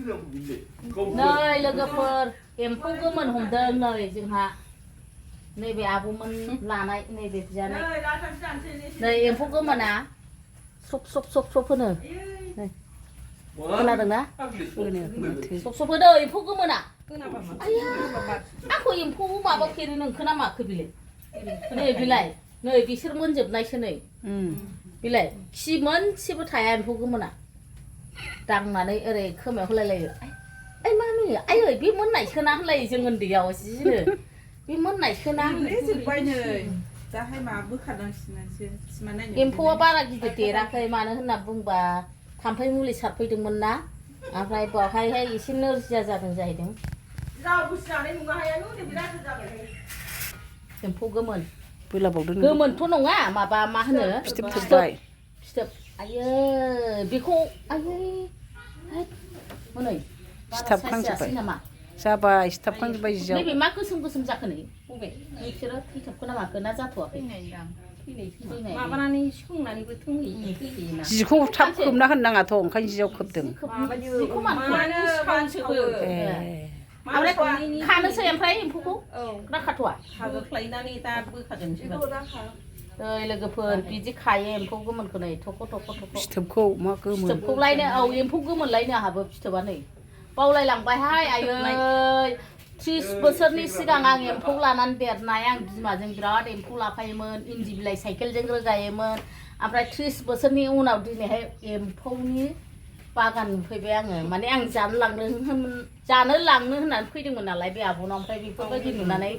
Nơi logoper empu gomen homdeng nơi जोंहा nैबे आब'मोन लानाय nैबे बिजानाय नै एम्फौ गोमोना सब सब सब सब होनो खोनादोंना सब सब होनो एम्फौ गोमोना आया आंखौ एम्फौ माबा फेरो नोंखौ ना माखो बिलाय नै बिलाय नै बिसोर मोनजोबनायसो नै बिलाय खि मोनसेबो थाया एम्फौ गोमोना दांनानै ओरै खोमायाव होलायलायो आइ मामि आयै बे मोननायसो ना होनलायो जों उन्दैयाव जिनो बे मोननायसो ना जोब्बाय नै दाहाय मा बोखारनांसिगोनसो सिमा नायनो एम्फौआ बारा गिदिर देराखै मानो होनना बुंबा थाम्फै मुलि सारफैदोंमोन ना ओमफ्राय बावहायहाय एसे नोरजिया जादों जाहैदों एम्फौ गोमोन गोमोनथ' नङा माबा मा होनो फिथोब आयै बेखौ आयै हनै सिथाबखांजोब्बाय जाबाय सिथाबखांजोब्बाय जियाव नैबे मा गोसोम गोसोम जाखो नै बबे नोंसोरो थैथाबखो ना माखो ना जाथ'वाखै माबानानै सोंनानैबो थैहैयोना जिखौ थाब खोबना होनो नाङाथ' ओंखायनो जियाव खोबदों जिखौ मानो सावसोबो ओमफ्राय खानोसै ओमफ्राय एम्फौखौ ना खाथ'वा खागोख्लायनानै दा बोखाजोबनोसै ओइ लोगोफोर बिदि खायो एम्फौ गोमोनखौ नै थख' थख' थख' फिथोबखौ मा गोमोन फिथोबखौ लायनो औ एम्फौ गोमोन लायनो आहाबो फिथोबा नै बावलायलांबायहाय आयै 30 बोसोरनि सिगां आं एम्फौ लानानै देरनाय आं बिमाजों बिराद एम्फौ लाफायोमोन इन्दि बिलाइ साइकेलजों रोगायोमोन ओमफ्राय 30 बोसोरनि उनाव दिनैहाय एम्फौनि बागान नुफैबाय आङो माने आं जानो लांनो होननानै फैदोंमोन नालाय बे आब'नाव ओमफ्राय बेफोरबायदि नुनानै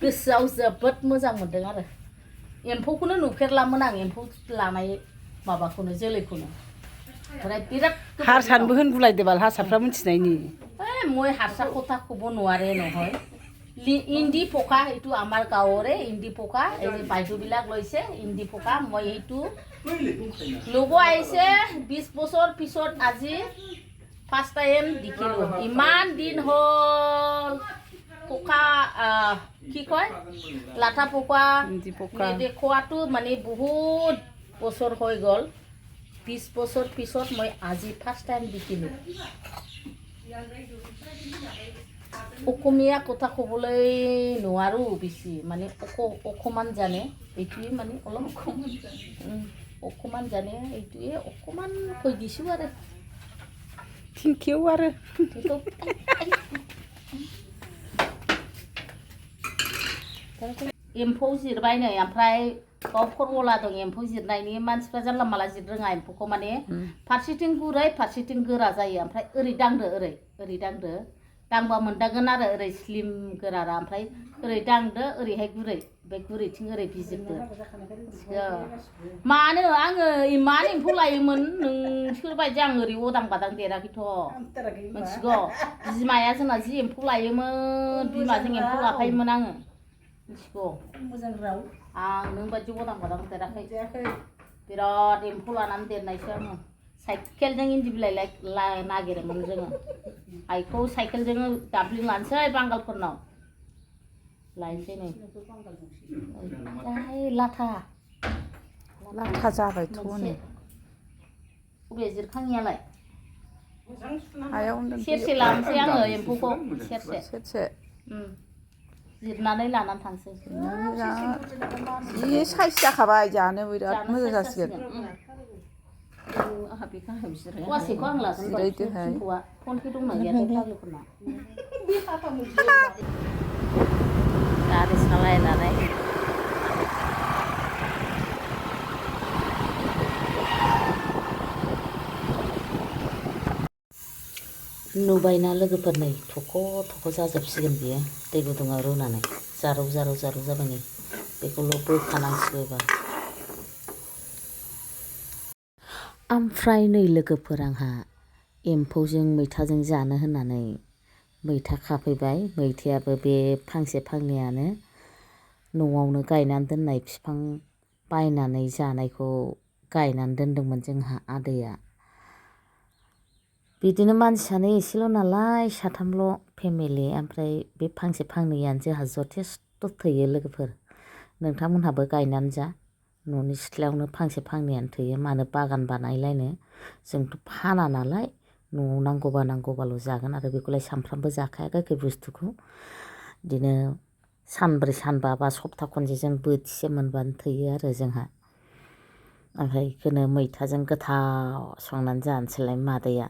गोसोआव जोबोद मोजां मोनदों आरो एम्फौखौनो नुफेरलामोन आं एम्फौ लानाय माबाखौनो जोलैखौनो ओमफ्राय बिराद हारसानोबो होनगुलायदोबाल हारसाफ्रा मिथिनायनि মই হারসা কথা কব নোৱাৰে নহয় ইন্দি পোকা এইটো আমাৰ গাঁৱৰে ইন্দি পোকা এই যে বাইদেউবিলাক লৈছে ইন্দি পোকা মই এইটো ল'ব আহিছে 20 বছৰ পিছত আজি ফাৰ্ষ্ট টাইম দেখিলোঁ ইমান দিন হ'ল পোকা কি কয় লাটা পোকা নেদেখোৱাটো মানে বহুত বছৰ হৈ গ'ল 20 বছৰ পিছত মই আজি ফাৰ্ষ্ট টাইম দেখিলোঁ অসমীয়া কথা ক'বলৈ নোৱাৰো বেছি মানে অকমান জানে এইটোৱে মানে অলপ অকমান জানে এইটোৱে অকমান কৈ দিছোঁ আৰু थिंखियाव आरो एम्फौ जिरबाय नै ओमफ्राय गाव फरमुला दं एम्फौ जिरनायनि मानसिफ्रा जानला माला जिर रोङा एम्फौखौ माने फारसेथिं गुरै फारसेथिं गोरा जायो ओमफ्राय ओरै दांदो ओरै दांदो दांबा मोनदांगोन आरो ओरै स्लिम गोरारा ओमफ्राय ओरै दांदो ओरैहाय गुरै बे गुरैथिं ओरै बिजिरदो मानो आङो इमान एम्फौ लायोमोन नोंसोरबायदि आं ओरै अदां बादां देराखैथ' मिथिगौ बिमाया जोंना जि एम्फौ लायोमोन बिमाजों एम्फौ लाफायोमोन आङो मिथिगौ आं नोंबायदि अदां बादां देराखै बिराद एम्फौ लानानै देरनायसो आङो साइकेलजों इन्दि बिलाइ नागिरोमोन जोङो आइखौ साइकेलजों दाब्लिं लानोसै बांगालफोरनाव लायनोसै नै लाथा जाबायथ' नै बबे जिरखाङियालाय हायाव सेरसे लानोसै आङो एम्फौखौ सेरसे जिरनानै लानानै थांसै जि साइज जाखाबाय जानो बिराद मोजां जासिगोन वासेखौ आं लागोन एम्फौआ फनखौ दंना गैयाथाय फाग्लिफोरना गारि सालायनानै नुबायना लोगोफोर नै थख' जाजोबसिगोन बियो दै गुदुङाव रुनानै जारौ जाबाय नै बेखौल' बोखानांसिगौ एबार ओमफ्राय नै लोगोफोर आंहा एम्फौजों मैथाजों जानो होननानै मैथा खाफैबाय मैथायाबो बे फांसे फांनैयानो न'आवनो गायनानै दोननाय बिफां बायनानै जानायखौ गायनानै दोनदोंमोन जोंहा आदैया बिदिनो मानसियानो एसेल' नालाय साथामल' फेमिलि ओमफ्राय बे फांसे फांनैयानो जोंहा जथेस्थ' थोयो लोगोफोर नोंथांमोनहाबो गायनानै जा न'नि सिथ्लायावनो फांसे फांनैयानो थोयो मानो बागान बानायलायनो जोंथ' फाना नालाय न'आव नांगौबाल' जागोन आरो बेखौलाय सानफ्रामबो जाखाया गोखै बुस्थुखौ बिदिनो सानब्रै सानबा बा सप्ता खनसेजों बोथिसे मोनबानो थोयो आरो जोंहा ओमफ्राय बेखौनो मैथाजों गोथाव संनानै जानोसैलाय मादैया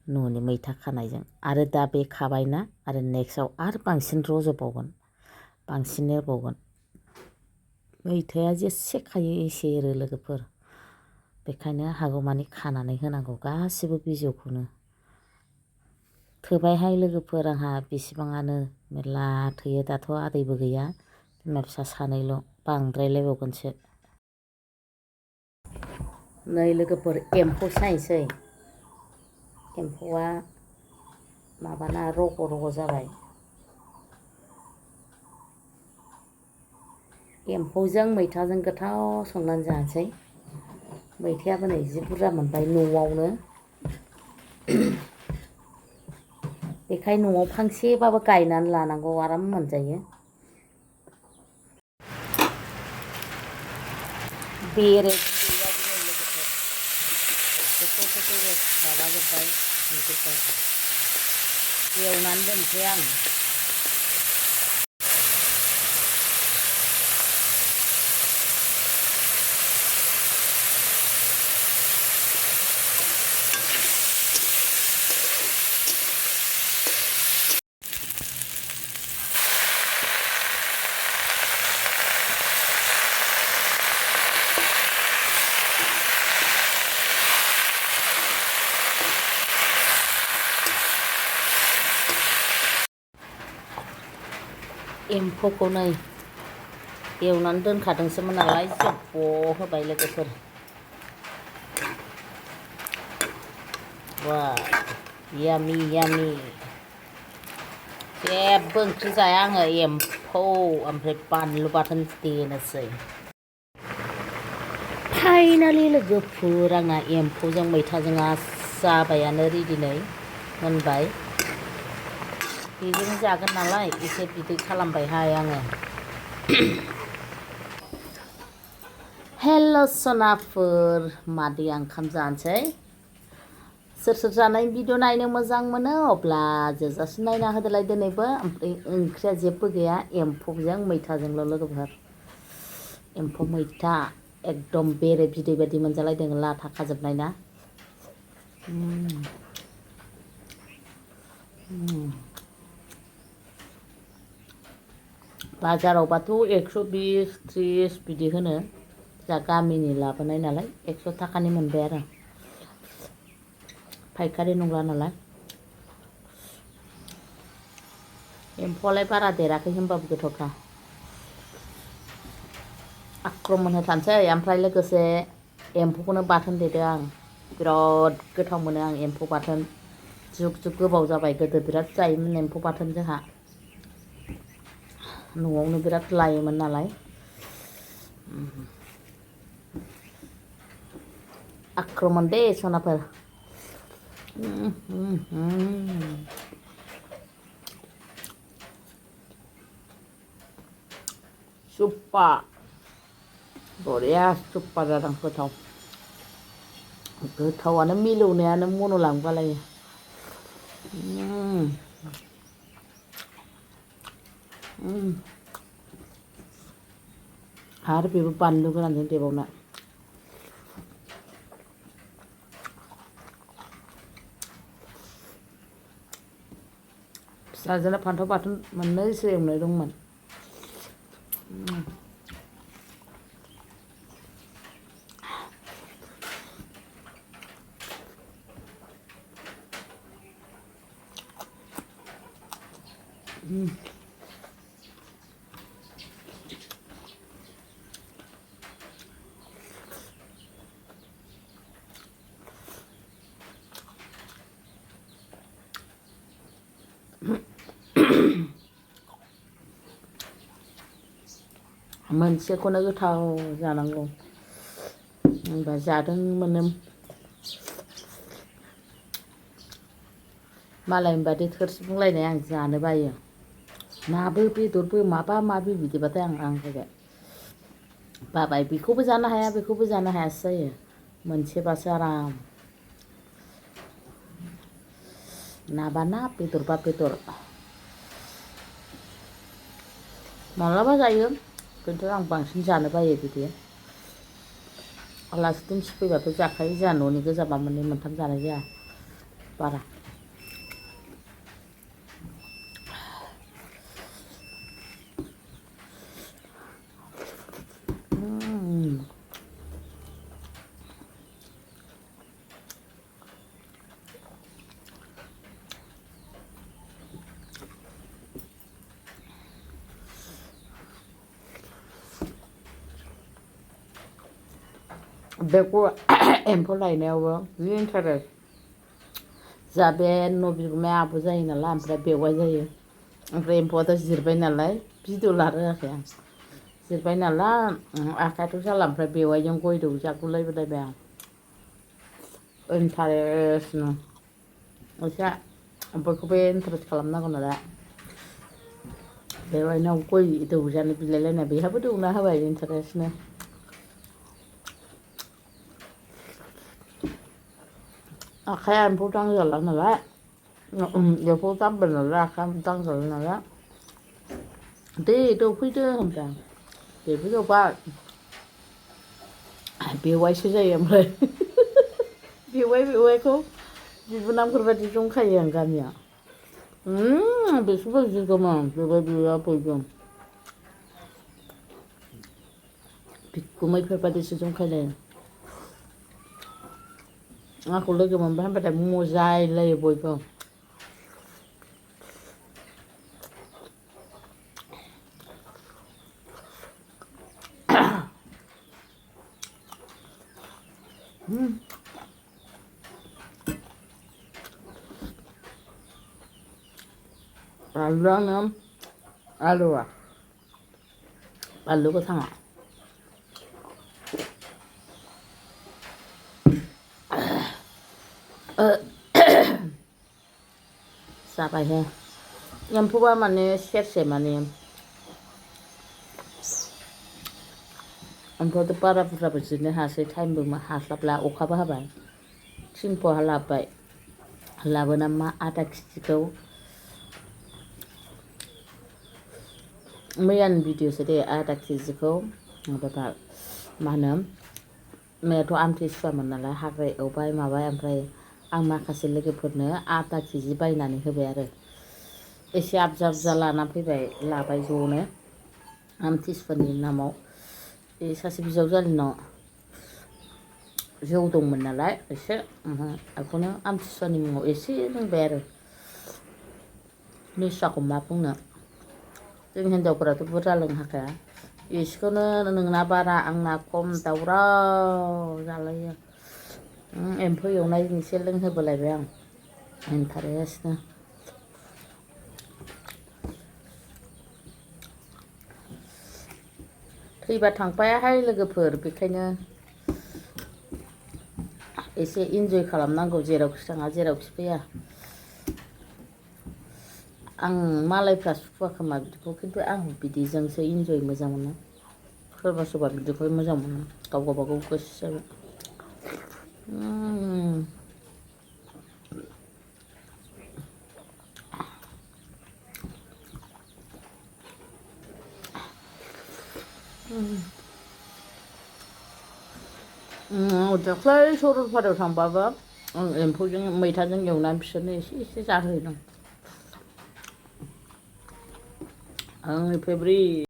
न'नि मैथा खानायजों आरो दा बे खाबायना आरो नेक्स्टआव आरो बांसिन रज'बावगोन बांसिन एरबावगोन मैथाया जेसे खायो एसे एरो लोगोफोर बेखायनो हागौमानि खानानै होनांगौ गासिबो बिजौखौनो थोबायहाय लोगोफोर आंहा बेसेबाङानो मेरला थोयो दाथ' आदैबो गैया बिमा फिसा सानैल' बांद्रायलायबावगोनसो नै लोगोफोर एम्फौ सायनोसै एम्फौआ माबाना रग' जाबाय एम्फौजों मैथाजों गोथाव संनानै जानोसै मैथायाबो नै जि बुरजा मोनबाय न'आवनो बेखायनो न'आव फांसेबाबो गायनानै लानांगौ आराम मोनजायो बेरे माबाजोब्बाय नुजोब्बाय एवनानै दोनसै आं एम्फौखौ नै एवनानै दोनखादोंसोमोन नालाय जब्ब' होबाय लोगोफोर वा यामि जेबो ओंख्रि जाया आङो एम्फौ ओमफ्राय बानलु बाथोन देनोसै फाइनालि लोगोफोर आंना एम्फौजों मैथाजों जाबायानो रेडि नै मोनबाय बेजों जागोन नालाय एसे बिदै खालामबायहाय आङो हेल' सनाफोर मादैया ओंखाम जानोसै सोर जानाय भिडिअ नायनो मोजां मोनो अब्ला जोजासिम नायना होदोलाय दिनैबो ओमफ्राय ओंख्रिया जेबो गैया एम्फौजों मैथाजोंल' लोगोफोर एम्फौ मैथा एकदम बेरे बिदै बायदि मोनजालायदों लाथा खाजोबनाय ना बाजारावबाथ' 120 30 बिदि होनो जा गामिनि लाबोनाय नालाय 100 थाखानि मोनबाय आरो फायखारि नंला नालाय एम्फौआलाय बारा देराखै होनबाबो गोथावखा आक्रमन होथारसै ओमफ्राय लोगोसे एम्फौखौनो बाथोन देदो आं बिराद गोथाव मोनो आं एम्फौ बाथोन जुग गोबाव जाबाय गोदो बिराद जायोमोन एम्फौ बाथोन जोंहा न'आवनो बिराद लायोमोन नालाय आक्रमन दे सनाफोर सुपा बरिया सुपा जादों गोथावानो मिलौनायानो मन'लांबालायो आरो बेबो बानलु गोरानजों देबावना फिसाजोना फान्थाव बाथोन मोननैसो एवनाय दंमोन मोनसेखौनो गोथाव जानांगौ होनबा जादों मोनो मालायनि बादि थोरसि बुंलायनाय आं जानो बायो नाबो बेदरबो माबा माबि बिदिबाथाय आं आंगायबाय बाबाय बेखौबो जानो हाया बेखौबो जानो हायासो जायो मोनसेबासो आराम नाबा ना बेदरबा बेदर माब्लाबा जायो खिन्थु आं बांसिन जानो बायो बिदि आलासि दुमसि फैबाथ' जाखायो जोंहा न'नि गोजाबा मोननै मोनथाम जानाय जाया बारा बेखौ एम्फौ लायनायावबो जि इन्टारेस्ट जा बे न' बिगुमाया आब' जायो नालाय ओमफ्राय बेवाइ जायो ओमफ्राय एम्फौआथ' जिरबाय नालाय भिडिअ लारोआखै आं जिरबाय नालाय आखायाथ' जाला ओमफ्राय बेवाइजों गय दौ जागुलायबाय आं इन्टारेस्टनो एसे बयखौबो इन्टारेस्ट खालामनांगौ नालाय बेवाइनाव गय दौजानो बिलायलायनाय बेहाबो दौना होबाय इन्टारेस्टनो आखाया एम्फौ दांजाला नालाय एम्फौ दांबाय नालाय आखाया दांजाला नालाय दे दौफैदो होनबाय आं बेबो दौबाय बेवाइसो जायो ओमफ्राय बेवाइखौ बिबोनांफोरबायदि जंखायो आं गामिया बिसोरबो जि गोमोन बेबायदिया बयबो बिगुमैफोरबायदिसो जंखायलायो आंखौ लोगो मोनबाय होनबाथाय मजायलायो बयबो आलुआनो आलु गोथाङा जाबायहाय एम्फौआ माने सेरसे माने ओमफ्रायथ' बारा बुरजाबो जिरनो हायासै टाइमबो हास्लाबला अखाबो हाबाय 3 पवा लाबोबाय लाबोना मा आधा केजिखौ मैयानि भिडिअसो दे आधा केजिखौ माबाबा मा होनो मैयाथ' आमथिसुवामोन नालाय हाग्रा एवबाय माबाय ओमफ्राय आं माखासे लोगोफोरनो आधा केजि बायनानै होबाय आरो एसे आबजा आबजा लाना फैबाय लाबाय ज'नो आमथिसुवानि नामाव बे सासे बिजावजालिनाव जौ दंमोन नालाय एसे बेखौनो आमथिसुवानि मुङाव एसे लोंबाय आरो निसाखौ मा बुंनो जों हिन्जावफोराथ' बुरजा लोंनो हाखाया एसेखौनो नोंना बारा आंना खम दावराव जालायो एम्फौ एवनायजों एसे लोंहोबोलायबाय आं इन्टारेस्टनो थैबा थांफायाहाय लोगोफोर बेखायनो एसे इन्जय खालामनांगौ जेरावखि थाङा जेरावखि फैया आं मालायफ्रा सुखुवा खोमा बिदिखौ खिन्थु आं बिदिजोंसो इन्जय मोजां मोनो सोरबा सोरबा बिदिखौ मोजां मोनो गाव गावबागाव गोसो जाबाय दाख्लै सरलपारायाव थांबाबो आं एम्फौजों मैथाजों एवनानै बिसोरनो एसे एसे जाहोदों आंनि फेभरिट